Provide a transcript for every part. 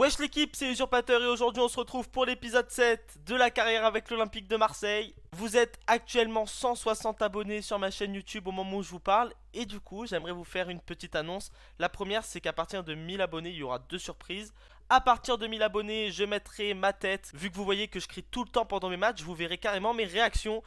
Wesh l'équipe, c'est Usurpateur et aujourd'hui on se retrouve pour l'épisode 7 de la carrière avec l'Olympique de Marseille. Vous êtes actuellement 160 abonnés sur ma chaîne YouTube au moment où je vous parle et du coup j'aimerais vous faire une petite annonce. La première c'est qu'à partir de 1000 abonnés il y aura deux surprises. À partir de 1000 abonnés je mettrai ma tête, vu que vous voyez que je crie tout le temps pendant mes matchs, vous verrez carrément mes réactions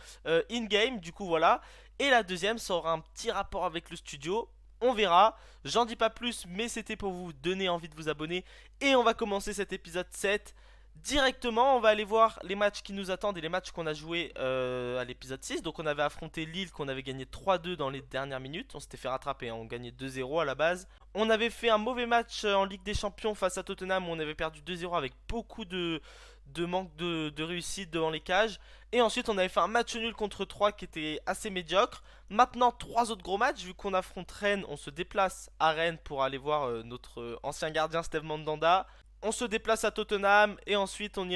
in-game, du coup voilà. Et la deuxième ça aura un petit rapport avec le studio. On verra, j'en dis pas plus, mais c'était pour vous donner envie de vous abonner. Et on va commencer cet épisode 7 directement. On va aller voir les matchs qui nous attendent et les matchs qu'on a joués à l'épisode 6. Donc on avait affronté Lille qu'on avait gagné 3-2 dans les dernières minutes. On s'était fait rattraper, hein. On gagnait 2-0 à la base. On avait fait un mauvais match en Ligue des Champions face à Tottenham où on avait perdu 2-0 avec beaucoup de manque de réussite devant les cages. Et ensuite on avait fait un match nul contre 3 qui était assez médiocre. Maintenant 3 autres gros matchs, vu qu'on affronte Rennes, on se déplace à Rennes pour aller voir notre ancien gardien Steve Mandanda. On se déplace à Tottenham et ensuite on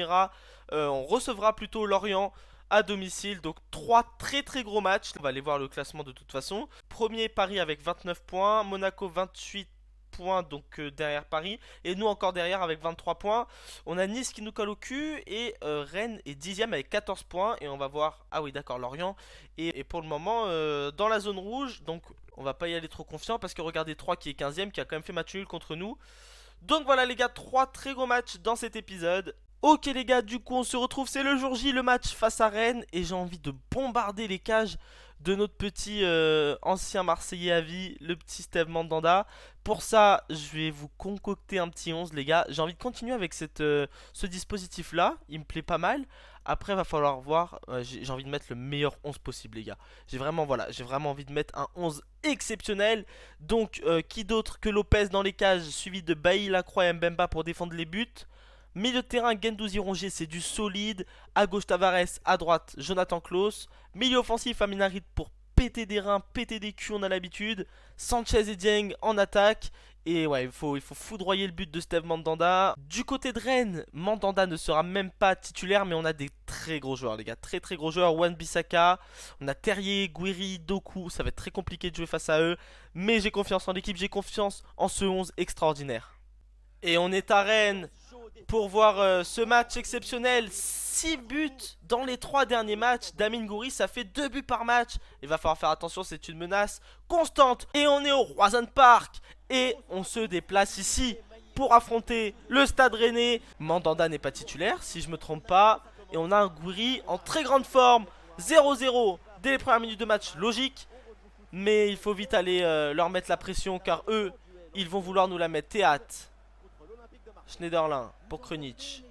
recevra plutôt Lorient à domicile. Donc 3 très gros matchs. On va aller voir le classement de toute façon. Premier Paris avec 29 points, Monaco 28 points donc derrière Paris et nous encore derrière avec 23 points. On a Nice qui nous colle au cul et Rennes est 10ème avec 14 points et on va voir, ah oui d'accord, Lorient et pour le moment dans la zone rouge, donc on va pas y aller trop confiant parce que regardez 3 qui est 15ème qui a quand même fait match nul contre nous. Donc voilà les gars, 3 très gros matchs dans cet épisode. Ok les gars, du coup on se retrouve, c'est le jour J, le match face à Rennes et j'ai envie de bombarder les cages de notre petit ancien Marseillais à vie, le petit Steve Mandanda. Pour ça, je vais vous concocter un petit 11 les gars. J'ai envie de continuer avec ce dispositif là, il me plaît pas mal. Après va falloir voir, j'ai envie de mettre le meilleur 11 possible les gars. J'ai vraiment envie de mettre un 11 exceptionnel. Donc qui d'autre que Lopez dans les cages, suivi de Bailly, Lacroix et Mbemba pour défendre les buts. Milieu de terrain, Guendouzi, Rongier, c'est du solide. À gauche, Tavares. À droite, Jonathan Klaus. Milieu offensif, Amine Harit pour péter des reins, péter des culs, on a l'habitude. Sanchez et Dieng en attaque. Et ouais, il faut foudroyer le but de Steve Mandanda. Du côté de Rennes, Mandanda ne sera même pas titulaire, mais on a des très gros joueurs, les gars. Très gros joueurs. Wan-Bissaka, on a Terrier, Guiri, Doku. Ça va être très compliqué de jouer face à eux. Mais j'ai confiance en l'équipe, j'ai confiance en ce 11 extraordinaire. Et on est à Rennes pour voir ce match exceptionnel. 6 buts dans les 3 derniers matchs. Damien Gouiri, ça fait 2 buts par match. Il va falloir faire attention, c'est une menace constante. Et on est au Roison Park. Et on se déplace ici pour affronter le Stade Rennais. Mandanda n'est pas titulaire, si je me trompe pas. Et on a un Gouiri en très grande forme. 0-0 dès les premières minutes de match, logique. Mais il faut vite aller leur mettre la pression car eux, ils vont vouloir nous la mettre. Théâtre. Schneiderlin pour Krunic.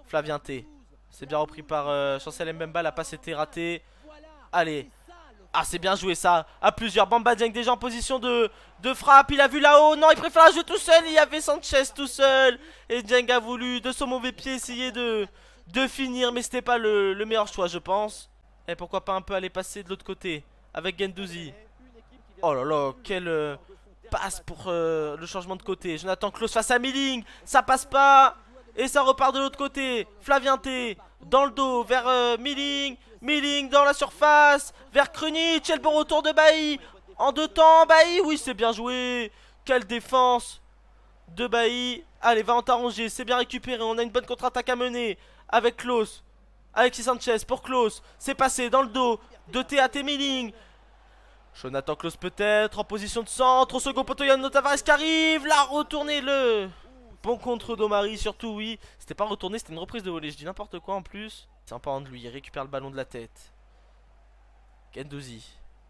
Flavien T. C'est bien repris par Chancel Mbemba. La passe était ratée. Allez. Ah, c'est bien joué ça. À plusieurs. Bamba Dieng déjà en position de frappe. Il a vu là-haut. Non, il préfère la jouer tout seul. Il y avait Sanchez tout seul. Et Dieng a voulu de son mauvais pied essayer de finir. Mais c'était pas le meilleur choix, je pense. Et pourquoi pas un peu aller passer de l'autre côté avec Guendouzi. Oh là là, quel passe pour le changement de côté. Jonathan Klaus face à Milling. Ça passe pas. Et ça repart de l'autre côté. Flavien T. Dans le dos vers Milling. Milling dans la surface. Vers Krunic. Et le bon retour de Bailly. En deux temps. Bailly. Oui, c'est bien joué. Quelle défense de Bailly. Allez, va en t'arranger. C'est bien récupéré. On a une bonne contre-attaque à mener. Avec Klaus. Alexis Sanchez pour Klaus. C'est passé dans le dos de Théat et Milling. Jonathan Klaus peut-être en position de centre. Au second poteau, Yann Tavares qui arrive. Là, retourner le bon contre d'Omari, surtout oui. C'était pas retourné, c'était une reprise de volée. Je dis n'importe quoi en plus. C'est un parent de lui, il récupère le ballon de la tête. Guendouzi.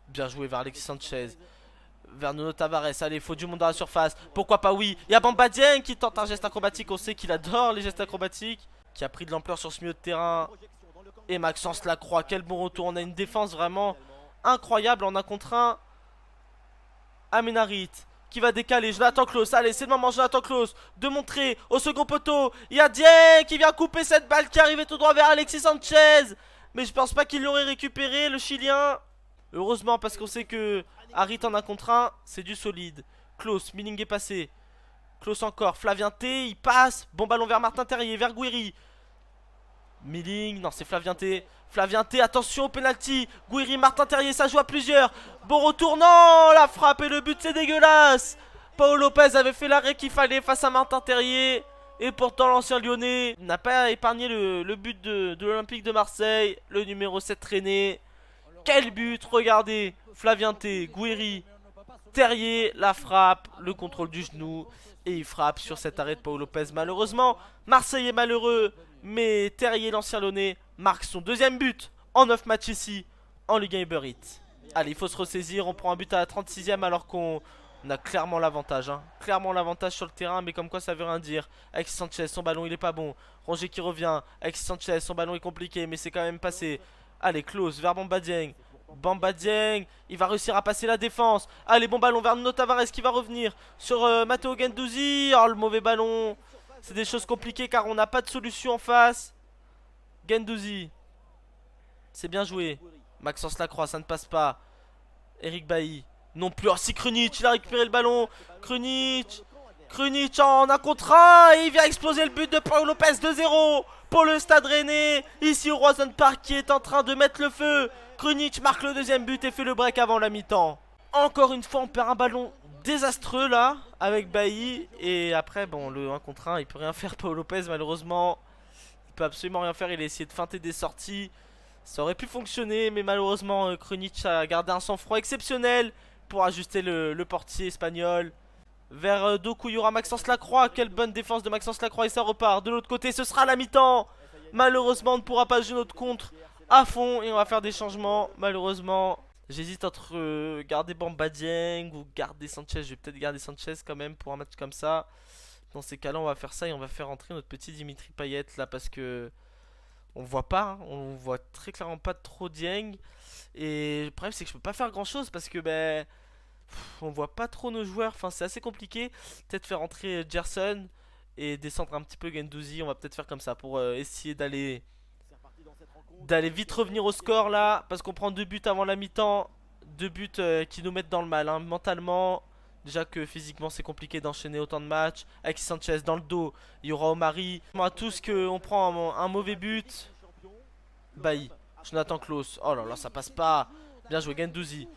Bien joué vers Alexis Sanchez. Vers Nuno Tavares. Allez, il faut du monde dans la surface. Pourquoi pas oui. Il y a Bamba Dieng qui tente un geste acrobatique. On sait qu'il adore les gestes acrobatiques. Qui a pris de l'ampleur sur ce milieu de terrain. Et Maxence Lacroix, quel bon retour. On a une défense vraiment incroyable en un contre un. Amine Harit qui va décaler. Jonathan Klaus. Allez, c'est le moment, Jonathan Klaus, de montrer au second poteau. Il y a Dieng qui vient couper cette balle qui arrivait tout droit vers Alexis Sanchez. Mais je pense pas qu'il l'aurait récupéré, le Chilien. Heureusement, parce qu'on sait que Harit en un contre un, c'est du solide. Klaus, Milling est passé. Klaus encore. Flavien T. Il passe. Bon ballon vers Martin Terrier, vers Guiri. Milling, non c'est Flavien T. Flavien T, attention au penalty. Guiri, Martin Terrier, ça joue à plusieurs. Bon retour, non. La frappe et le but, c'est dégueulasse. Paul Lopez avait fait l'arrêt qu'il fallait face à Martin Terrier. Et pourtant l'ancien Lyonnais n'a pas épargné le but de l'Olympique de Marseille. Le numéro 7 René. Quel but, regardez. Flavien T, Guiri, Terrier, la frappe, le contrôle du genou. Et il frappe sur cet arrêt de Paul Lopez. Malheureusement, Marseille est malheureux. Mais Terrier, l'ancien Lyonnais, marque son deuxième but en 9 matchs ici, en Ligue 1 Uber Eats. Allez, il faut se ressaisir. On prend un but à la 36e alors qu'on a clairement l'avantage. Clairement l'avantage sur le terrain, mais comme quoi ça veut rien dire. Alexis Sanchez, son ballon il est pas bon. Rongier qui revient. Alexis Sanchez, son ballon est compliqué, mais c'est quand même passé. Allez, close vers Bamba Dieng. Bamba Dieng, il va réussir à passer la défense. Allez, bon ballon vers Nuno Tavares qui va revenir sur Matteo Guendouzi. Oh, le mauvais ballon. C'est des choses compliquées car on n'a pas de solution en face. Guendouzi. C'est bien joué. Maxence Lacroix, ça ne passe pas. Eric Bailly. Non plus. Oh, si Krunic, il a récupéré le ballon. Krunic en un contre 1. Et il vient exploser le but de Paul Lopez 2-0 pour le Stade Rennais. Ici au Roison Park qui est en train de mettre le feu. Krunic marque le deuxième but et fait le break avant la mi-temps. Encore une fois, on perd un ballon désastreux là avec Bailly. Et après, bon, le 1 contre 1, il peut rien faire. Paul Lopez, malheureusement, il peut absolument rien faire. Il a essayé de feinter des sorties. Ça aurait pu fonctionner, mais malheureusement, Krunic a gardé un sang-froid exceptionnel pour ajuster le portier espagnol. Vers Doku, il y aura Maxence Lacroix. Quelle bonne défense de Maxence Lacroix et ça repart. De l'autre côté, ce sera la mi-temps. Malheureusement, on ne pourra pas jouer notre contre à fond et on va faire des changements. Malheureusement, j'hésite entre garder Bamba Dieng ou garder Sanchez. Je vais peut-être garder Sanchez quand même pour un match comme ça. Dans ces cas-là, on va faire ça et on va faire entrer notre petit Dimitri Payet là parce que on voit pas, on voit très clairement pas trop Dieng. Et le problème c'est que je peux pas faire grand chose parce que on voit pas trop nos joueurs, enfin c'est assez compliqué. Peut-être faire entrer Gerson et descendre un petit peu Guendouzi, on va peut-être faire comme ça pour essayer d'aller vite revenir au score là. Parce qu'on prend 2 buts avant la mi-temps, 2 buts qui nous mettent dans le mal mentalement. Déjà que physiquement c'est compliqué d'enchaîner autant de matchs. Alexis Sanchez dans le dos, il y aura Omari. À tous qu'on prend un mauvais but. Bailly, Jonathan Klaus. Oh là là, ça passe pas. Bien joué, Guendouzi.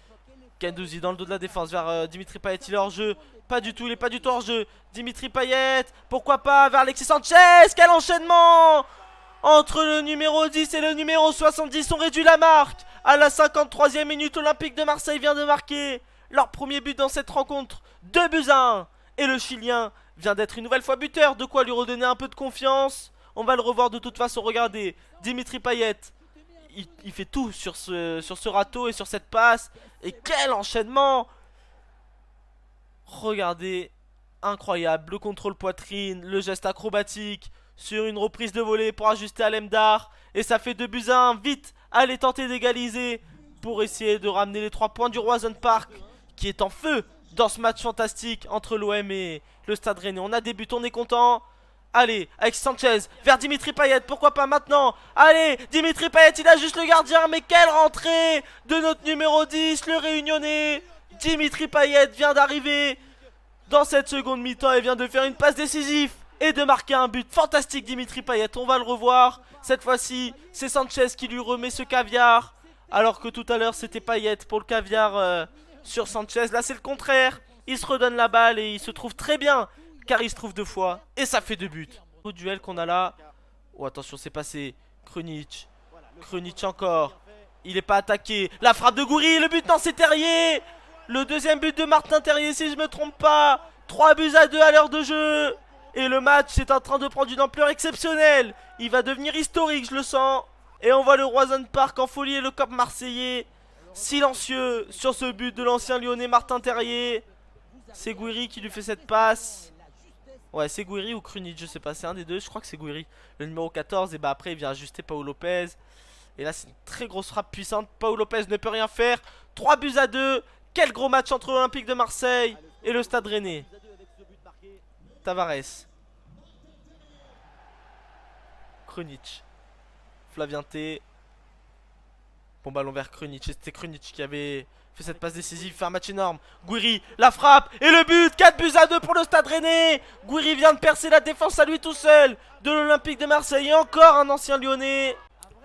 Guendouzi dans le dos de la défense vers Dimitri Payet. Il est hors jeu. Pas du tout, il est pas du tout hors jeu. Dimitri Payet, pourquoi pas vers Alexis Sanchez. Quel enchaînement entre le numéro 10 et le numéro 70. On réduit la marque. À la 53e minute, Olympique de Marseille vient de marquer leur premier but dans cette rencontre, 2-1. Et le Chilien vient d'être une nouvelle fois buteur, de quoi lui redonner un peu de confiance. On va le revoir de toute façon, regardez, Dimitri Payet, il fait tout sur ce râteau et sur cette passe. Et quel enchaînement! Regardez, incroyable, le contrôle poitrine, le geste acrobatique sur une reprise de volée pour ajuster à Lemdar. Et ça fait 2-1, vite, allez tenter d'égaliser pour essayer de ramener les 3 points du Roison Park qui est en feu dans ce match fantastique entre l'OM et le Stade Rennais. On a des buts, on est content. Allez, avec Sanchez, vers Dimitri Payet, pourquoi pas maintenant. Allez, Dimitri Payet, il a juste le gardien, mais quelle rentrée de notre numéro 10, le Réunionnais. Dimitri Payet vient d'arriver dans cette seconde mi-temps et vient de faire une passe décisive et de marquer un but. Fantastique Dimitri Payet, on va le revoir. Cette fois-ci, c'est Sanchez qui lui remet ce caviar, alors que tout à l'heure c'était Payet pour le caviar sur Sanchez. Là c'est le contraire, il se redonne la balle et il se trouve très bien car il se trouve 2 fois et ça fait 2 buts. Au duel qu'on a là. Oh attention, c'est passé. Krunic encore. Il est pas attaqué. La frappe de Goury, le but, non c'est Terrier. Le deuxième but de Martin Terrier si je me trompe pas. 3-2 à l'heure de jeu. Et le match est en train de prendre une ampleur exceptionnelle. Il va devenir historique, je le sens. Et on voit le Roison Park en folie et le COP marseillais silencieux sur ce but de l'ancien lyonnais Martin Terrier. C'est Gouiri qui lui fait cette passe. Ouais, c'est Gouiri ou Krunic, je sais pas, c'est un des deux, je crois que c'est Gouiri. Le numéro 14, et bah après il vient ajuster Paul Lopez. Et là c'est une très grosse frappe puissante, Paul Lopez ne peut rien faire. 3-2, quel gros match entre l'Olympique de Marseille et le Stade Rennais. Tavares. Krunic. Flavien T. Bon ballon vers Krunic, c'était Krunic qui avait fait cette passe décisive, fait un match énorme. Gouiri, la frappe et le but, 4-2 pour le Stade Rennais. Gouiri vient de percer la défense à lui tout seul de l'Olympique de Marseille. Et encore un ancien lyonnais.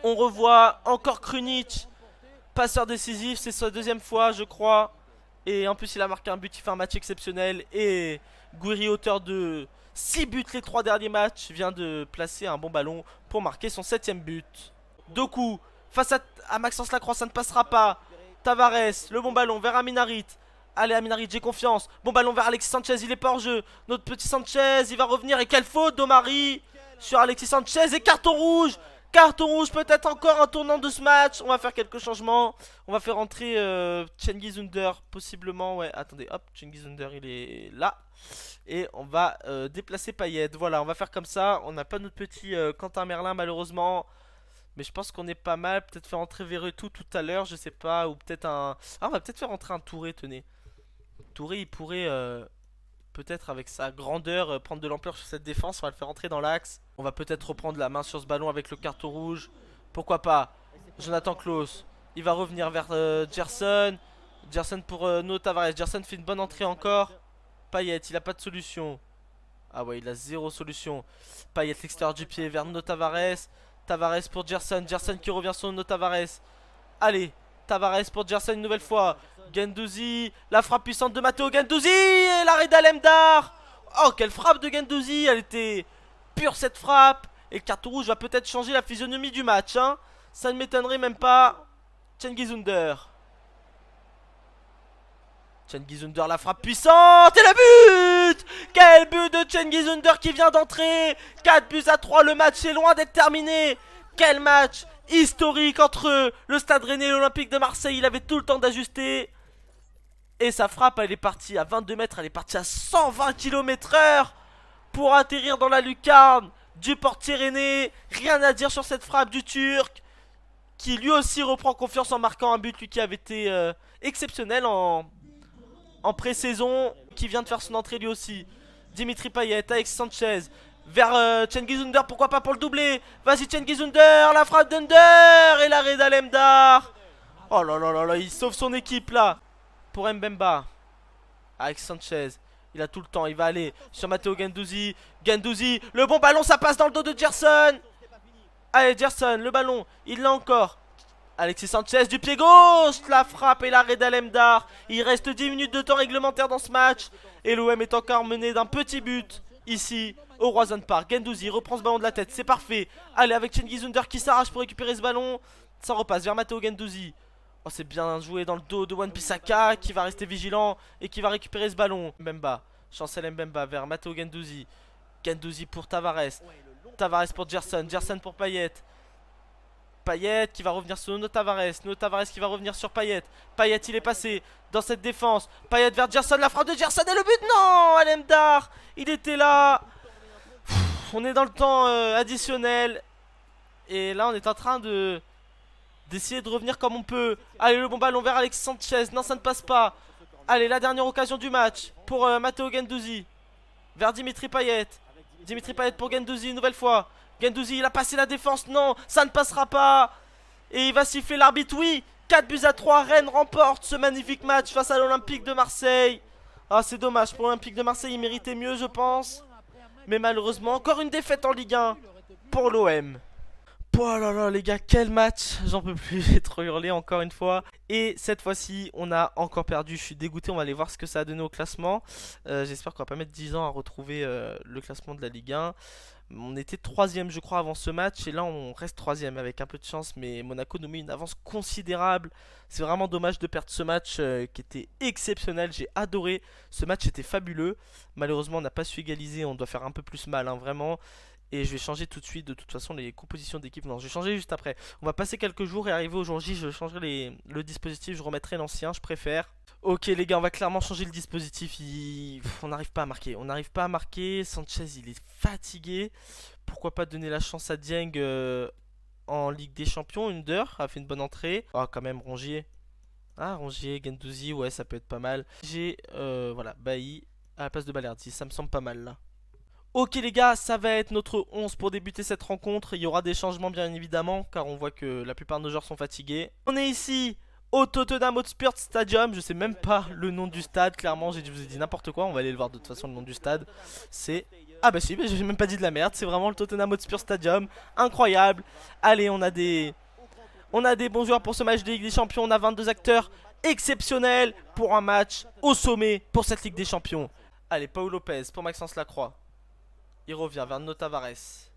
On revoit encore Krunic, passeur décisif, c'est sa deuxième fois je crois. Et en plus il a marqué un but, il fait un match exceptionnel. Et Gouiri, auteur de 6 buts les 3 derniers matchs, vient de placer un bon ballon pour marquer son 7ème but. Doku, face à Maxence Lacroix, ça ne passera pas. Tavares, le bon ballon vers Aminarit. Allez Aminarit, j'ai confiance. Bon ballon vers Alexis Sanchez, il est pas hors jeu. Notre petit Sanchez, il va revenir. Et quelle faute d'Omari sur Alexis Sanchez. Et carton rouge. Carton rouge, peut-être encore un tournant de ce match. On va faire quelques changements. On va faire entrer Cengiz Under, possiblement. Ouais, attendez, hop, Cengiz Under, il est là. Et on va déplacer Payet. Voilà, on va faire comme ça. On n'a pas notre petit Quentin Merlin, malheureusement. Mais je pense qu'on est pas mal. Peut-être faire entrer Verretou tout à l'heure, je sais pas. Ou peut-être un... Ah, on va peut-être faire entrer un Touré, tenez. Touré, il pourrait peut-être avec sa grandeur prendre de l'ampleur sur cette défense. On va le faire entrer dans l'axe. On va peut-être reprendre la main sur ce ballon avec le carton rouge. Pourquoi pas. Jonathan Klaus, il va revenir vers Gerson. Gerson pour No Tavares. Gerson fait une bonne entrée encore. Payet, il a pas de solution. Ah ouais, il a zéro solution. Payet, l'extérieur du pied vers No Tavares. Tavares pour Gerson. Gerson qui revient sur No Tavares. Allez, Tavares pour Gerson une nouvelle fois. Guendouzi, la frappe puissante de Matteo Guendouzi. Et l'arrêt d'Alemdar. Oh, quelle frappe de Guendouzi. Elle était pure cette frappe. Et le carton rouge va peut-être changer la physionomie du match, hein. Ça ne m'étonnerait même pas. Cengiz Under. Cengiz Under, la frappe puissante. Et le but. Quel but de Cengiz Under qui vient d'entrer. 4 buts à 3, le match est loin d'être terminé. Quel match historique entre le Stade Rennais et l'Olympique de Marseille. Il avait tout le temps d'ajuster. Et sa frappe, elle est partie à 22 mètres. Elle est partie à 120 km/h pour atterrir dans la lucarne du portier rennais. Rien à dire sur cette frappe du Turc, qui lui aussi reprend confiance en marquant un but, lui qui avait été exceptionnel en pré-saison, qui vient de faire son entrée lui aussi. Dimitri Payet avec Sanchez vers Cengiz Under, pourquoi pas pour le doubler. Vas-y Cengiz Under, la frappe d'Under et l'arrêt d'Alemdar. Oh là là là là, il sauve son équipe là. Pour Mbemba avec Sanchez, il a tout le temps, il va aller sur Matteo Guendouzi. Guendouzi, le bon ballon, ça passe dans le dos de Gerson. Allez Gerson, le ballon, il l'a encore. Alexis Sanchez du pied gauche, la frappe et l'arrêt d'Alemdar. Il reste 10 minutes de temps réglementaire dans ce match. Et l'OM est encore mené d'un petit but ici au Roison Park. Guendouzi reprend ce ballon de la tête, c'est parfait. Allez avec Cengiz Under qui s'arrache pour récupérer ce ballon. Ça repasse vers Matteo Guendouzi. Oh, c'est bien joué dans le dos de Wan-Bissaka qui va rester vigilant et qui va récupérer ce ballon. Mbemba, Chancel Mbemba vers Matteo Guendouzi. Guendouzi pour Tavares. Tavares pour Gerson. Gerson pour Payet. Payet qui va revenir sur No Tavares. No Tavares qui va revenir sur Payet. Payet, il est passé dans cette défense. Payet vers Gerson. La frappe de Gerson et le but. Non, Alemdar, il était là. On est dans le temps additionnel. Et là, on est en train d'essayer de revenir comme on peut. Allez, le bon ballon vers Alexis Sanchez. Non, ça ne passe pas. Allez, la dernière occasion du match pour Matteo Guendouzi. Vers Dimitri Payet. Dimitri Payet pour Guendouzi une nouvelle fois. Guendouzi, il a passé la défense. Non, ça ne passera pas. Et il va siffler l'arbitre. Oui, 4 buts à 3. Rennes remporte ce magnifique match face à l'Olympique de Marseille. Ah, c'est dommage. Pour l'Olympique de Marseille, il méritait mieux, je pense. Mais malheureusement, encore une défaite en Ligue 1 pour l'OM. Oh là là les gars, quel match. J'en peux plus, j'ai trop hurlé encore une fois. Et cette fois-ci, on a encore perdu. Je suis dégoûté, on va aller voir ce que ça a donné au classement. J'espère qu'on va pas mettre 10 ans à retrouver le classement de la Ligue 1. On était 3ème je crois avant ce match. Et là on reste 3ème avec un peu de chance. Mais Monaco nous met une avance considérable. C'est vraiment dommage de perdre ce match qui était exceptionnel. J'ai adoré, ce match était fabuleux. Malheureusement on n'a pas su égaliser. On doit faire un peu plus mal hein, vraiment. Et je vais changer tout de suite, de toute façon, les compositions d'équipe. Non, je vais changer juste après. On va passer quelques jours et arriver au jour J. Je changerai le dispositif, je remettrai l'ancien, je préfère. Ok les gars, on va clairement changer le dispositif. On n'arrive pas à marquer. On n'arrive pas à marquer. Sanchez, il est fatigué. Pourquoi pas donner la chance à Dieng en Ligue des Champions. Under a fait une bonne entrée. Ah, quand même, Rongier. Ah, Rongier, Guendouzi, ouais, ça peut être pas mal. J'ai, voilà, Bailly à la place de Balerdi. Ça me semble pas mal là. Ok les gars, ça va être notre 11 pour débuter cette rencontre. Il y aura des changements bien évidemment, car on voit que la plupart de nos joueurs sont fatigués. On est ici au Tottenham Hotspur Stadium. Je sais même pas le nom du stade, clairement, je vous ai dit n'importe quoi. On va aller le voir de toute façon, le nom du stade. C'est... Ah bah si, j'ai même pas dit de la merde. C'est vraiment le Tottenham Hotspur Stadium. Incroyable. Allez, on a des bons joueurs pour ce match de Ligue des Champions. On a 22 acteurs exceptionnel pour un match au sommet pour cette Ligue des Champions. Allez, Pau Lopez pour Maxence Lacroix. Il revient vers Nuno Tavares.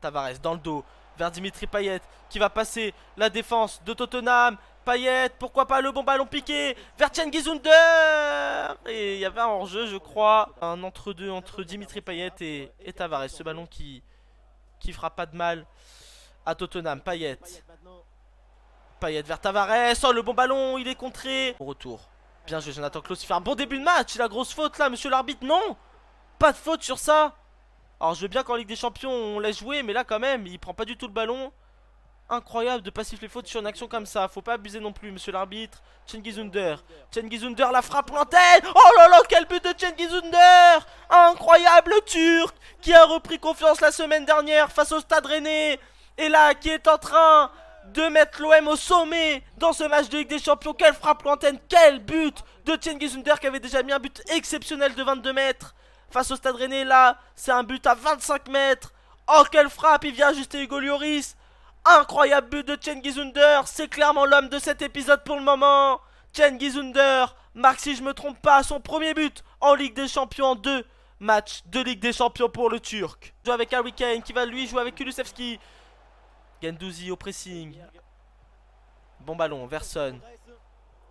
Tavares dans le dos vers Dimitri Payet qui va passer la défense de Tottenham. Payet, pourquoi pas le bon ballon piqué vers Cengiz Ünder. Et il y avait un hors-jeu, je crois. Un entre-deux entre Dimitri Payet et Tavares. Ce ballon qui fera pas de mal à Tottenham. Payet vers Tavares. Oh, le bon ballon, il est contré. Au retour. Bien joué, Jonathan Klaus. Il fait un bon début de match. La grosse faute là, monsieur l'arbitre. Non, pas de faute sur ça. Alors, je veux bien qu'en Ligue des Champions, on laisse jouer. Mais là, quand même, il prend pas du tout le ballon. Incroyable de pas siffler faute sur une action comme ça. Faut pas abuser non plus, monsieur l'arbitre. Cengiz Ünder. Cengiz Ünder, la frappe lointaine. Oh là là, quel but de Cengiz Ünder. Incroyable, le Turc qui a repris confiance la semaine dernière face au Stade Rennais. Et là, qui est en train de mettre l'OM au sommet dans ce match de Ligue des Champions. Quelle frappe lointaine, quel but de Cengiz Ünder qui avait déjà mis un but exceptionnel de 22 mètres face au Stade Rennais. Là, c'est un but à 25 mètres. Oh, quelle frappe, il vient ajuster Hugo Lloris. Incroyable but de Cengiz Ünder. C'est clairement l'homme de cet épisode pour le moment. Cengiz Ünder marque, si je me trompe pas, son premier but en Ligue des Champions en 2 matchs de Ligue des Champions pour le Turc. Joue avec Harry Kane qui va lui jouer avec Kulusevski. Guendouzi au pressing. Bon ballon, Verson.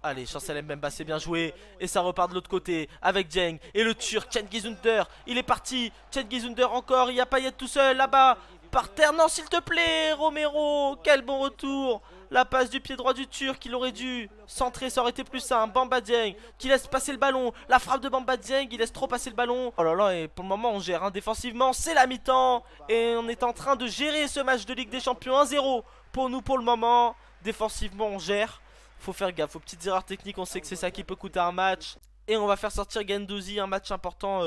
Allez, Chancel Mbemba, c'est bien joué. Et ça repart de l'autre côté avec Dieng. Et le Turc, Cengiz Ünder. Il est parti. Cengiz Ünder encore. Il y a Payet tout seul là-bas. Par terre, non s'il te plaît, Romero, quel bon retour. La passe du pied droit du Turc, il aurait dû centrer, ça aurait été plus simple. Bamba Dieng qui laisse passer le ballon. La frappe de Bamba Dieng, il laisse trop passer le ballon. Oh là là, et pour le moment on gère défensivement, c'est la mi-temps. Et on est en train de gérer ce match de Ligue des Champions 1-0. Pour nous pour le moment, défensivement on gère. Faut faire gaffe, aux petites erreurs techniques, on sait que c'est ça qui peut coûter un match. Et on va faire sortir Guendouzi, un match important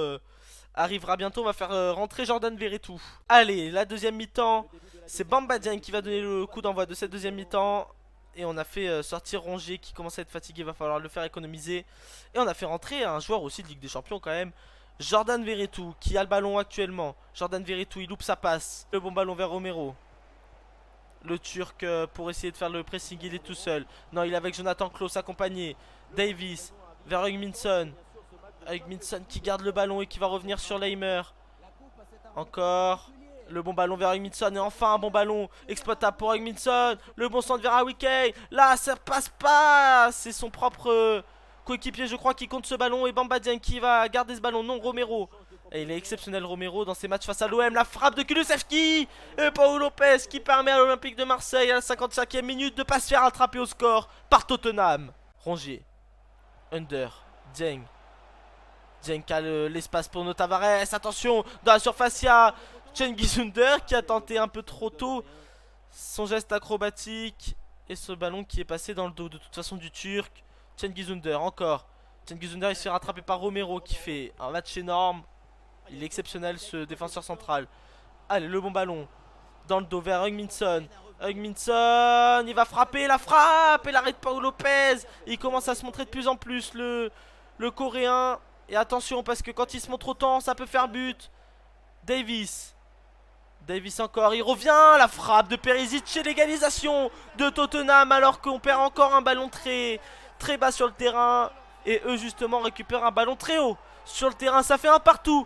arrivera bientôt. On va faire rentrer Jordan Verretou. Allez, la deuxième mi-temps, c'est Bamba Dieng qui va donner le coup d'envoi de cette deuxième mi-temps. Et on a fait sortir Rongier qui commence à être fatigué, va falloir le faire économiser. Et on a fait rentrer un joueur aussi de Ligue des Champions quand même, Jordan Verretou qui a le ballon actuellement. Jordan Verretou, il loupe sa passe. Le bon ballon vers Romero. Le Turc pour essayer de faire le pressing, il est tout seul. Non, il est avec Jonathan Klaus accompagné. Davis vers Hugminson. Hugminson qui garde le ballon et qui va revenir sur Leimer. Encore. Le bon ballon vers Hugminson. Et enfin un bon ballon exploitable pour Hugminson. Le bon centre vers Harry Kane. Là ça passe pas. C'est son propre coéquipier je crois qui compte ce ballon. Et Bamba Dieng qui va garder ce ballon. Non, Romero. Et il est exceptionnel Romero dans ses matchs face à l'OM. La frappe de Kulusevski. Et Pau Lopez qui permet à l'Olympique de Marseille à la 55e minute de ne pas se faire attraper au score par Tottenham. Rongier. Ünder. Dieng. Dieng a l'espace pour nos Tavares. Attention, dans la surface, il y a Cengiz Ünder qui a tenté un peu trop tôt son geste acrobatique. Et ce ballon qui est passé dans le dos de toute façon du Turc. Cengiz Ünder encore. Cengiz Ünder il se fait rattraper par Romero qui fait un match énorme. Il est exceptionnel ce défenseur central. Allez, le bon ballon. Dans le dos vers Hugminson. Hugminson, il va frapper, la frappe. Et l'arrêt de Pau Lopez. Il commence à se montrer de plus en plus le Coréen. Et attention parce que quand il se montre autant ça peut faire but. Davis encore, il revient. La frappe de Perisic et l'égalisation de Tottenham. Alors qu'on perd encore un ballon très bas sur le terrain. Et eux justement récupèrent un ballon très haut sur le terrain. Ça fait un partout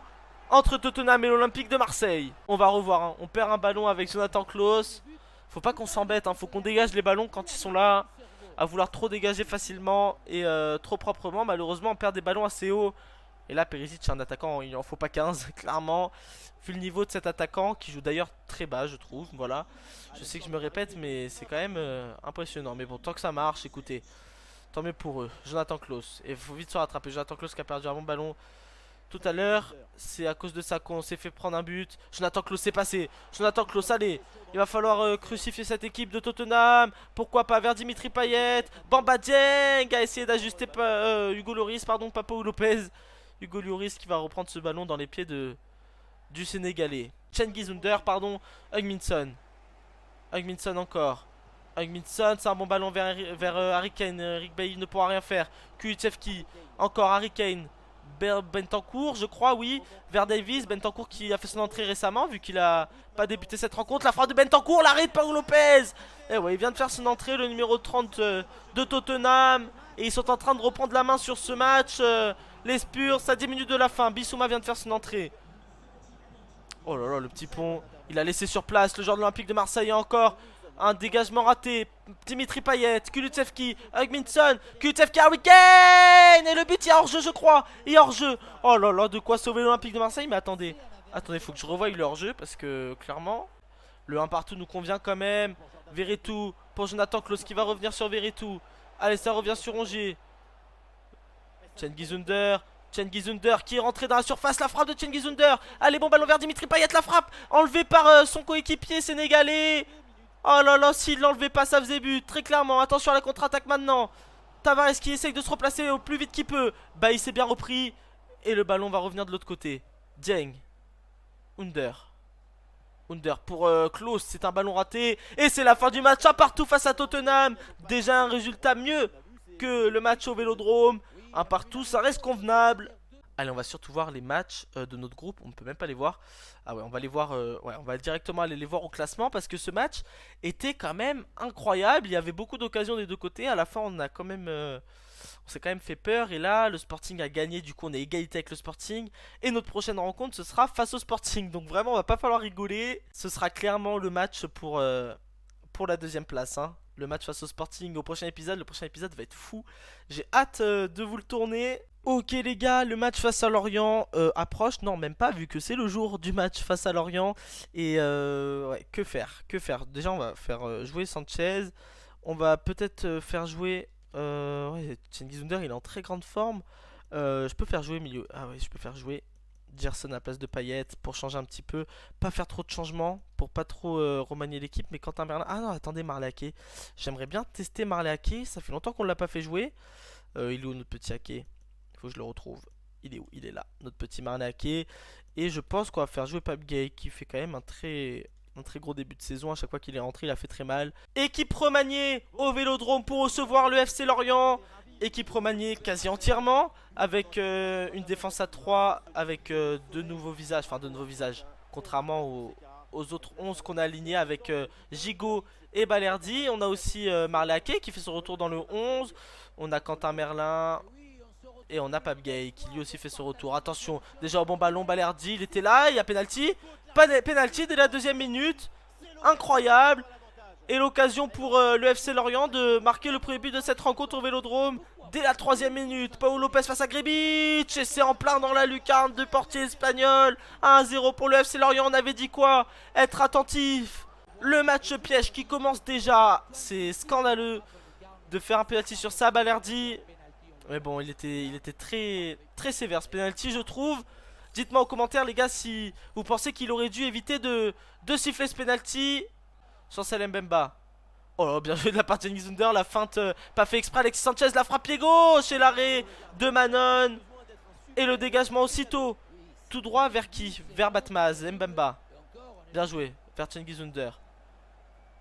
entre Tottenham et l'Olympique de Marseille. On va revoir hein. On perd un ballon avec Jonathan Klaus. Faut pas qu'on s'embête hein. Faut qu'on dégage les ballons quand ils sont là. À vouloir trop dégager facilement et trop proprement. Malheureusement on perd des ballons assez hauts. Et là Perisic c'est un attaquant, il en faut pas 15 clairement. Vu le niveau de cet attaquant qui joue d'ailleurs très bas je trouve. Voilà, je sais que je me répète mais c'est quand même impressionnant. Mais bon, tant que ça marche, écoutez, tant mieux pour eux. Jonathan Klaus, et il faut vite se rattraper. Jonathan Klaus qui a perdu un bon ballon tout à l'heure. C'est à cause de ça qu'on s'est fait prendre un but. Jonathan Klaus s'est passé. Jonathan Klaus, allez. Il va falloir crucifier cette équipe de Tottenham. Pourquoi pas vers Dimitri Payet. Bamba Dieng a essayé d'ajuster Hugo Lloris, pardon, pas Pau Lopez. Hugo Lloris qui va reprendre ce ballon dans les pieds du Sénégalais. Cengiz Ünder, pardon. Hugminson encore. Hugminson, c'est un bon ballon vers Harry Kane. Rick Bailly ne pourra rien faire. Kulusevski, encore Harry Kane. Bentancur, je crois, oui, vers Davis. Bentancur qui a fait son entrée récemment, vu qu'il a pas débuté cette rencontre. La frappe de Bentancur, l'arrêt de Paul Lopez. Et ouais, il vient de faire son entrée, le numéro 30 de Tottenham. Et ils sont en train de reprendre la main sur ce match. Les Spurs, à 10 minutes de la fin. Bissouma vient de faire son entrée. Oh là là, le petit pont. Il a laissé sur place le joueur de l'Olympique de Marseille encore. Un dégagement raté. Dimitri Payet, Kulusevski, Hugminson, Kulusevski, Harry Kane. Et le but, il y a hors-jeu, je crois. Il y a hors-jeu. Oh là là, de quoi sauver l'Olympique de Marseille. Mais attendez. Attendez, faut que je revoie le hors-jeu. Parce que clairement, le 1 partout nous convient quand même. Verretou pour Jonathan Klaus qui va revenir sur Verretou. Allez, ça revient sur Rongier. Cengiz Under. Cengiz Under qui est rentré dans la surface. La frappe de Cengiz Under. Allez, bon ballon vers Dimitri Payet. La frappe enlevée par son coéquipier sénégalais. Oh là là, s'il l'enlevait pas, ça faisait but. Très clairement. Attention à la contre-attaque maintenant. Tavares qui essaye de se replacer au plus vite qu'il peut. Bah, il s'est bien repris. Et le ballon va revenir de l'autre côté. Dieng. Under. Under pour Klose, c'est un ballon raté. Et c'est la fin du match, un partout face à Tottenham. Déjà un résultat mieux que le match au Vélodrome. Un partout, ça reste convenable. Allez, on va surtout voir les matchs de notre groupe. On ne peut même pas les voir. Ah ouais, on va les voir. Ouais, on va directement aller les voir au classement parce que ce match était quand même incroyable. Il y avait beaucoup d'occasions des deux côtés. À la fin, on a quand même, on s'est quand même fait peur. Et là, le Sporting a gagné. Du coup, on est égalité avec le Sporting. Et notre prochaine rencontre, ce sera face au Sporting. Donc vraiment, on va pas falloir rigoler. Ce sera clairement le match pour la deuxième place, hein. Le match face au Sporting au prochain épisode. Le prochain épisode va être fou. J'ai hâte de vous le tourner. Ok les gars, le match face à Lorient approche. Non, même pas, vu que c'est le jour du match face à Lorient. Et ouais, que faire? Que faire? Déjà, on va faire jouer Sanchez. On va peut-être faire jouer... ouais, Cengiz Under, il est en très grande forme. Je peux faire jouer milieu. Ah ouais, je peux faire jouer Gerson à la place de Payet pour changer un petit peu. Pas faire trop de changements pour pas trop remanier l'équipe. Mais Quentin Merlin... Ah non, attendez, Marley Ake. J'aimerais bien tester Marley Ake. Ça fait longtemps qu'on l'a pas fait jouer. Il est où notre petit Ake? Faut que je le retrouve. Il est où? Il est là. Notre petit Marley Ake. Et je pense qu'on va faire jouer Pape Gay qui fait quand même un très gros début de saison. À chaque fois qu'il est rentré, il a fait très mal. Équipe remaniée au Vélodrome pour recevoir le FC Lorient. Équipe remaniée quasi entièrement avec une défense à 3 avec de nouveaux visages, enfin de nouveaux visages, contrairement aux autres 11 qu'on a alignés avec Gigot et Balerdi. On a aussi Marley Ake qui fait son retour dans le 11. On a Quentin Merlin et on a Pape Gay qui lui aussi fait son retour. Attention, déjà au bon ballon, Balerdi, il était là, il y a penalty. Pas de penalty dès la deuxième minute. Incroyable. Et l'occasion pour le FC Lorient de marquer le premier but de cette rencontre au Vélodrome dès la troisième minute. Paul Lopez face à Grebic. Et c'est en plein dans la lucarne du portier espagnol. 1-0 pour le FC Lorient. On avait dit quoi? Être attentif. Le match piège qui commence déjà. C'est scandaleux de faire un penalty sur ça, Balerdi. Mais bon, il était très sévère ce penalty, je trouve. Dites-moi en commentaire, les gars, si vous pensez qu'il aurait dû éviter de siffler ce penalty. Chancel Mbemba. Oh là, bien joué de la part de Cengiz Under. La feinte pas fait exprès. Alexis Sanchez, la frappe pied gauche. Et l'arrêt de Manon. Et le dégagement aussitôt. Tout droit vers qui? Vers Batmaz. Mbemba. Bien joué. Vers Cengiz Under.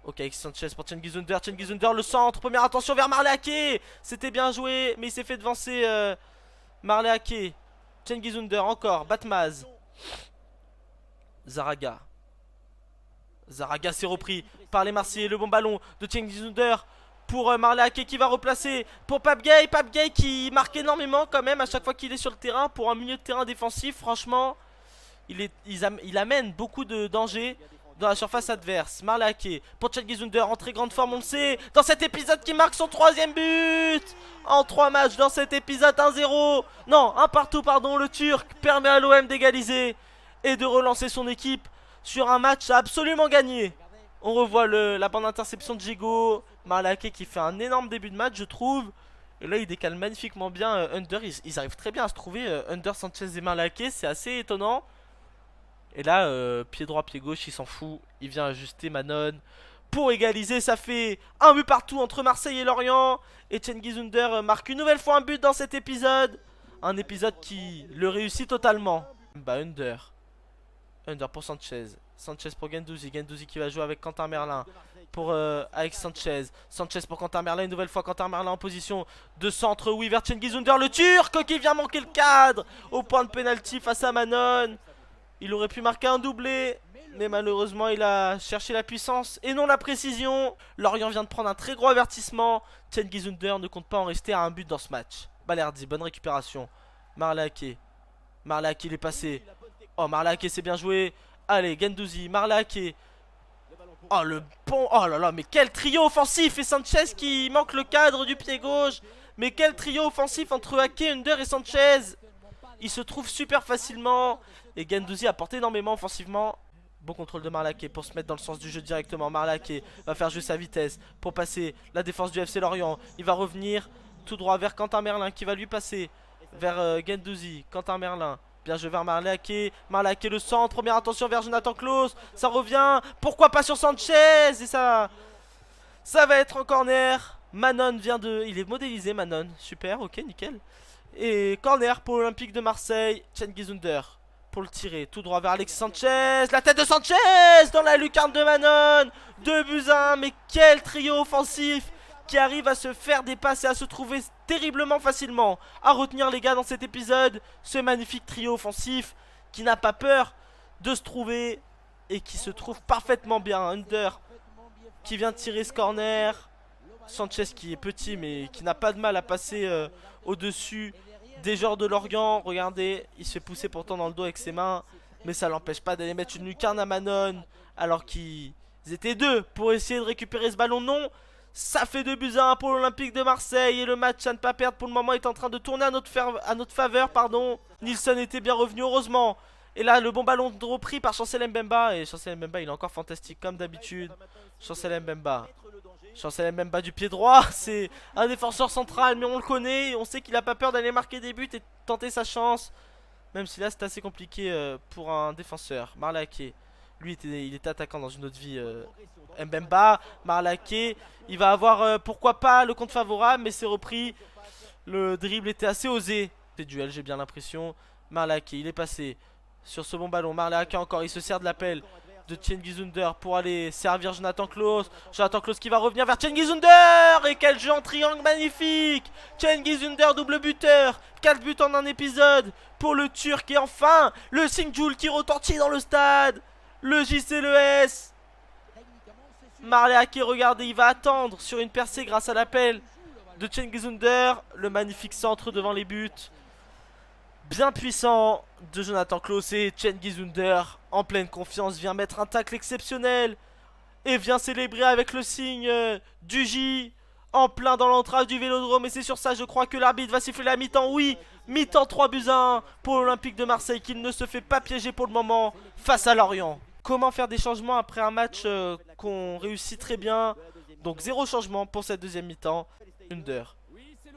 Ok, Alexis Sanchez pour Cengiz Under. Cengiz Under, le centre. Première attention vers Marley Ake. C'était bien joué. Mais il s'est fait devancer Marley Ake. Cengiz Under encore. Batmaz. Zaraga. Zaraga s'est repris par les Marseillais. Le bon ballon de Cengiz Under pour Marley Ake qui va replacer pour Pape Gay. Pape Gay qui marque énormément quand même à chaque fois qu'il est sur le terrain. Pour un milieu de terrain défensif, franchement, il amène beaucoup de danger dans la surface adverse. Marley Ake pour Cengiz Under en très grande forme, on le sait. Dans cet épisode qui marque son troisième but en 3 matchs dans cet épisode. 1-0. Non, un partout, pardon. Le Turc permet à l'OM d'égaliser et de relancer son équipe sur un match absolument gagné. On revoit la bande d'interception de Gigot. Marley Ake qui fait un énorme début de match, je trouve. Et là, il décale magnifiquement bien Under. Ils arrivent très bien à se trouver. Under, Sanchez et Marley Ake, c'est assez étonnant. Et là, pied droit, pied gauche, il s'en fout. Il vient ajuster Manon pour égaliser. Ça fait un but partout entre Marseille et Lorient. Et Cengiz Under marque une nouvelle fois un but dans cet épisode. Un épisode qui le réussit totalement. Bah, Under. Under pour Sanchez. Sanchez pour Guendouzi. Guendouzi qui va jouer avec Quentin Merlin. Pour avec Sanchez. Sanchez pour Quentin Merlin. Une nouvelle fois Quentin Merlin en position de centre. Oui, vers Cengiz Under. Le Turc qui vient manquer le cadre. Au point de pénalty face à Manon. Il aurait pu marquer un doublé. Mais malheureusement, il a cherché la puissance et non la précision. Lorient vient de prendre un très gros avertissement. Cengiz Under ne compte pas en rester à un but dans ce match. Balerdi, bonne récupération. Marlaké. Marlaké, il est passé. Oh, Marlaké, c'est bien joué. Allez, Guendouzi, Marlaké. Oh, le bon. Oh là là, mais quel trio offensif. Et Sanchez qui manque le cadre du pied gauche. Mais quel trio offensif entre Ake, Under et Sanchez. Il se trouve super facilement. Et Guendouzi apporte énormément offensivement. Bon contrôle de Marlaké pour se mettre dans le sens du jeu directement. Marlaké va faire jouer sa vitesse pour passer la défense du FC Lorient. Il va revenir tout droit vers Quentin Merlin qui va lui passer vers Guendouzi. Quentin Merlin. Bien joué vers Marlaké. Marlaké le centre. Première attention vers Jonathan Klaus. Ça revient. Pourquoi pas sur Sanchez. Et ça va être en corner. Manon vient de... Il est modélisé Manon. Super, ok, nickel. Et corner pour l'Olympique de Marseille. Cengiz Under. Pour le tirer, tout droit vers Alexis Sanchez. La tête de Sanchez dans la lucarne de Manon. 2-1, mais quel trio offensif qui arrive à se faire des passes et à se trouver terriblement facilement. À retenir les gars dans cet épisode, ce magnifique trio offensif qui n'a pas peur de se trouver et qui se trouve parfaitement bien. Under qui vient tirer ce corner. Sanchez qui est petit mais qui n'a pas de mal à passer au-dessus des joueurs de Lorient. Regardez, il se fait pousser pourtant dans le dos avec ses mains. Mais ça l'empêche pas d'aller mettre une lucarne à Manon. Alors qu'ils étaient deux pour essayer de récupérer ce ballon. Non, ça fait 2-1 pour l'Olympique de Marseille. Et le match à ne pas perdre pour le moment est en train de tourner à notre faveur. Nilsson était bien revenu heureusement. Et là le bon ballon repris par Chancel Mbemba. Et Chancel Mbemba il est encore fantastique comme d'habitude. Chancel Mbemba. Chancel Mbemba du pied droit, c'est un défenseur central mais on le connaît, on sait qu'il a pas peur d'aller marquer des buts et tenter sa chance. Même si là c'est assez compliqué pour un défenseur. Marlaké, lui il était attaquant dans une autre vie. Mbemba, Marlaké, il va avoir pourquoi pas le compte favorable mais c'est repris. Le dribble était assez osé. C'est duel j'ai bien l'impression. Marlaké, il est passé sur ce bon ballon. Marlaké encore, il se sert de l'appel de Cengiz Under pour aller servir Jonathan Klaus. Jonathan Klaus qui va revenir vers Cengiz Under. Et quel jeu en triangle magnifique. Cengiz Under double buteur. 4 buts en un épisode pour le Turc. Et enfin le Singjoul qui retentit dans le stade. Le JCLES. Marlaké, regardez, il va attendre sur une percée grâce à l'appel de Cengiz Under. Le magnifique centre devant les buts. Bien puissant de Jonathan Klaus et Cengiz Under en pleine confiance vient mettre un tacle exceptionnel et vient célébrer avec le signe du J en plein dans l'entrave du Vélodrome. Et c'est sur ça je crois que l'arbitre va siffler la mi-temps. Oui, mi-temps 3-1 pour l'Olympique de Marseille qui ne se fait pas piéger pour le moment face à Lorient. Comment faire des changements après un match qu'on réussit très bien. Donc 0 changement pour cette deuxième mi-temps. Under.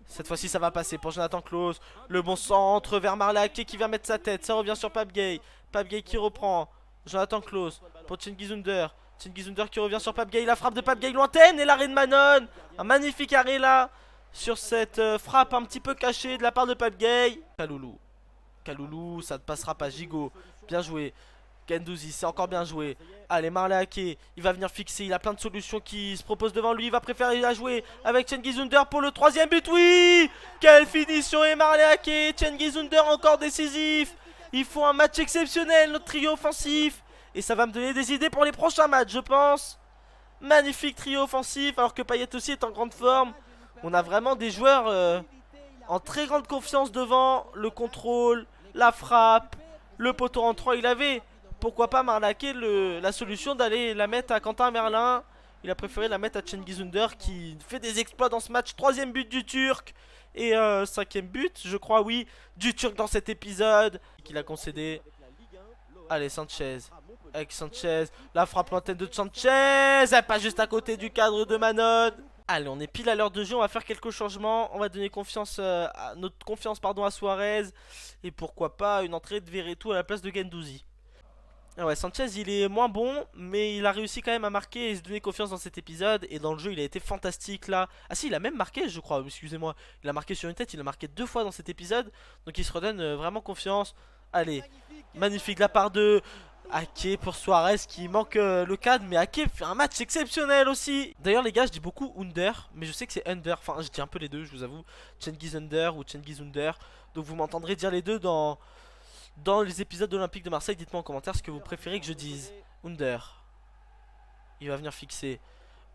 Cette fois-ci ça va passer pour Jonathan Klaus. Le bon centre vers Marlaké qui vient mettre sa tête. Ça revient sur Pape Gueye. Pape Gueye qui reprend. Jonathan Klaus pour Cengiz Under. Cengiz Under qui revient sur Pape Gueye. La frappe de Pape Gueye lointaine. Et l'arrêt de Manon. Un magnifique arrêt là. Sur cette frappe un petit peu cachée de la part de Pape Gueye. Kaloulou. Kaloulou, ça ne passera pas. Gigot. Bien joué. Guendouzi, c'est encore bien joué. Allez, Marlaké, il va venir fixer. Il a plein de solutions qui se proposent devant lui. Il va préférer la jouer avec Cengiz Under pour le troisième but. Oui, quelle finition. Et Marlaké, Cengiz Under encore décisif. Il faut un match exceptionnel, notre trio offensif. Et ça va me donner des idées pour les prochains matchs, je pense. Magnifique trio offensif, alors que Payet aussi est en grande forme. On a vraiment des joueurs en très grande confiance devant. Le contrôle, la frappe, le poteau en 3, il avait... Pourquoi pas Marlaké la solution d'aller la mettre à Quentin Merlin. Il a préféré la mettre à Cengiz Under qui fait des exploits dans ce match. Troisième but du Turc. Et cinquième but, je crois, oui, du Turc dans cet épisode. Qu'il a concédé. Allez, Sanchez. Avec Sanchez. La frappe lointaine de Sanchez. Elle passe juste à côté du cadre de Manon. Allez, on est pile à l'heure de jeu. On va faire quelques changements. On va donner notre confiance à Suarez. Et pourquoi pas une entrée de Verretou à la place de Guendouzi. Ouais, Sanchez il est moins bon, mais il a réussi quand même à marquer et se donner confiance dans cet épisode. Et dans le jeu il a été fantastique là. Ah si, il a même marqué je crois, excusez-moi. Il a marqué sur une tête, il a marqué 2 fois dans cet épisode. Donc il se redonne vraiment confiance. Allez, magnifique de la part de Ake pour Suarez qui manque le cadre, mais Ake fait un match exceptionnel aussi. D'ailleurs les gars, je dis beaucoup Under, mais je sais que c'est Under, enfin je dis un peu les deux, je vous avoue. Cengiz Under ou Cengiz Under. Donc vous m'entendrez dire les deux dans les épisodes d'Olympique de Marseille. Dites-moi en commentaire ce que vous préférez que je dise. Under. Il va venir fixer.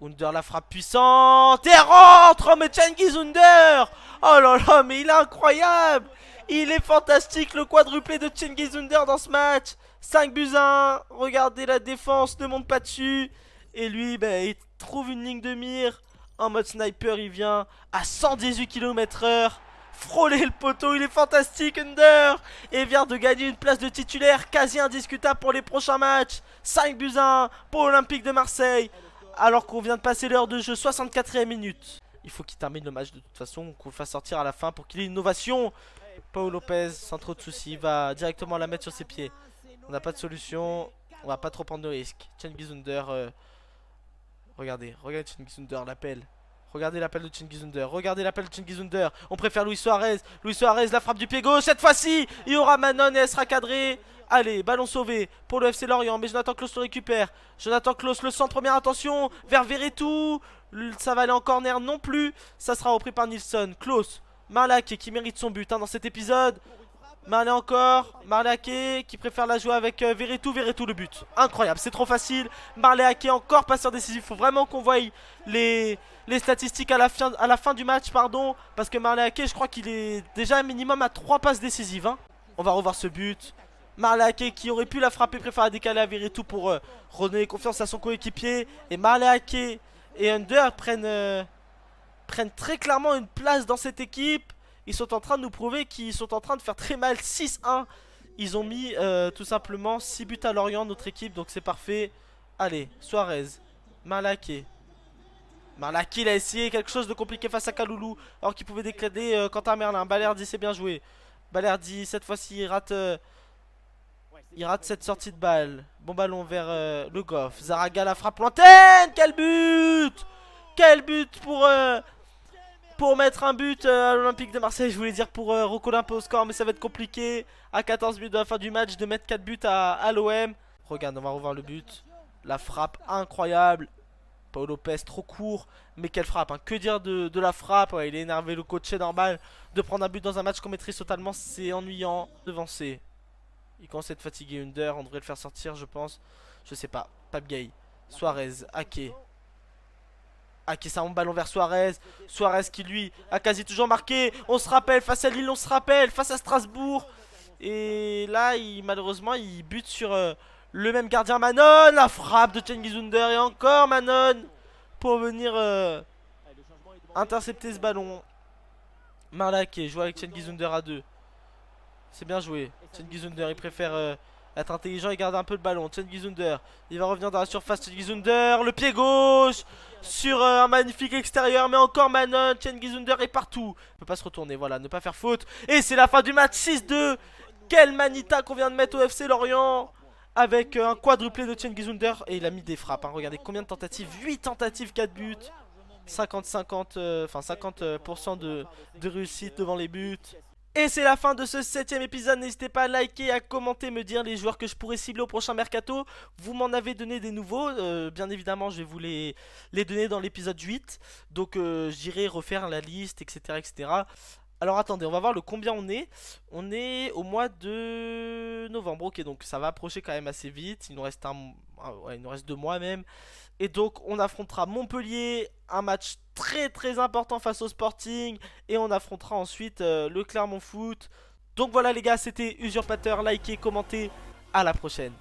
Under, la frappe puissante. Et rentre. Oh mais Cengiz Under. Oh là là, mais il est incroyable. Il est fantastique le quadruplé de Cengiz Under dans ce match. 5 buts à 1. Regardez, la défense ne monte pas dessus. Et lui, bah, il trouve une ligne de mire. En mode sniper, il vient à 118 km/h. Frôler le poteau, il est fantastique Under. Et vient de gagner une place de titulaire quasi indiscutable pour les prochains matchs. 5 buts à 1 pour l'Olympique de Marseille. Alors qu'on vient de passer l'heure de jeu, 64e minute. Il faut qu'il termine le match de toute façon, qu'on le fasse sortir à la fin pour qu'il ait une innovation. Paul Lopez, sans trop de soucis, va directement la mettre sur ses pieds. On n'a pas de solution, on va pas trop prendre de risques. Cengiz Under, regardez Cengiz Under, l'appel. Regardez l'appel de Cengiz Under, regardez l'appel de Cengiz Under. On préfère Luis Suarez. Luis Suarez, la frappe du pied gauche. Cette fois-ci, il y aura Manon et elle sera cadrée. Allez, ballon sauvé pour le FC Lorient. Mais Jonathan Klaus le récupère. Jonathan Klaus le centre, première attention. Vers Verretou. Ça va aller en corner non plus. Ça sera repris par Nilsson. Klaus, Marlake qui mérite son but dans cet épisode. Marley encore, Marley Ake qui préfère la jouer avec Verretou, le but. Incroyable, c'est trop facile. Marley Ake encore passeur décisif. Faut vraiment qu'on voie les statistiques à la fin du match, pardon. Parce que Marley Ake, je crois qu'il est déjà minimum à 3 passes décisives. On va revoir ce but. Marley Ake qui aurait pu la frapper, préfère la décaler à Verretou pour redonner confiance à son coéquipier. Et Marley Ake et Under prennent très clairement une place dans cette équipe. Ils sont en train de nous prouver qu'ils sont en train de faire très mal. 6-1. Ils ont mis tout simplement 6 buts à Lorient, notre équipe. Donc c'est parfait. Allez, Suarez, Marlake. Marlake, il a essayé quelque chose de compliqué face à Kaloulou. Alors qu'il pouvait déclader Quentin Merlin. Balerdi, c'est bien joué. Balerdi, cette fois-ci, il rate cette sortie de balle. Bon ballon vers le Goff. Zaraga, la frappe lointaine. Quel but! Quel but pour mettre un but à l'Olympique de Marseille. Je voulais dire pour recoller un peu au score, mais ça va être compliqué. À 14 minutes de la fin du match, de mettre 4 buts à l'OM. Regarde, on va revoir le but. La frappe incroyable. Paul Lopez, trop court. Mais quelle frappe, hein. Que dire de la frappe. Ouais, il est énervé, le coach, c'est normal. De prendre un but dans un match qu'on maîtrise totalement, c'est ennuyant. Devancé. Il commence à être fatigué. Under, on devrait le faire sortir, je pense. Je sais pas. Pape Gay. Suarez, Ake. Ake, ça monte ballon vers Suarez. Suarez qui lui a quasi toujours marqué. On se rappelle face à Lille, on se rappelle face à Strasbourg. Et là, malheureusement, il bute sur le même gardien, Manon. La frappe de Cengiz Under et encore Manon pour venir intercepter ce ballon. Marlake joue avec Cengiz Under à 2. C'est bien joué. Cengiz Under, il préfère être intelligent et garder un peu le ballon. Cengiz Under, il va revenir dans la surface. Cengiz Under, le pied gauche sur un magnifique extérieur. Mais encore Manon, Cengiz Under est partout. Il peut pas se retourner, voilà, ne pas faire faute. Et c'est la fin du match, 6-2. Quel manita qu'on vient de mettre au FC Lorient. Avec un quadruplé de Cengiz Under. Et il a mis des frappes, hein. Regardez combien de tentatives. 8 tentatives, 4 buts. 50% de réussite devant les buts. Et c'est la fin de ce 7ème épisode. N'hésitez pas à liker, à commenter, me dire les joueurs que je pourrais cibler au prochain mercato. Vous m'en avez donné des nouveaux. Bien évidemment, je vais vous les donner dans l'épisode 8. Donc j'irai refaire la liste, etc., etc. Alors attendez, on va voir le combien on est. On est au mois de novembre. Ok, donc ça va approcher quand même assez vite. Il nous reste il nous reste 2 mois même. Et donc on affrontera Montpellier, un match très très important face au Sporting. Et on affrontera ensuite le Clermont Foot. Donc voilà les gars, c'était Usurpateur, likez, commentez, à la prochaine.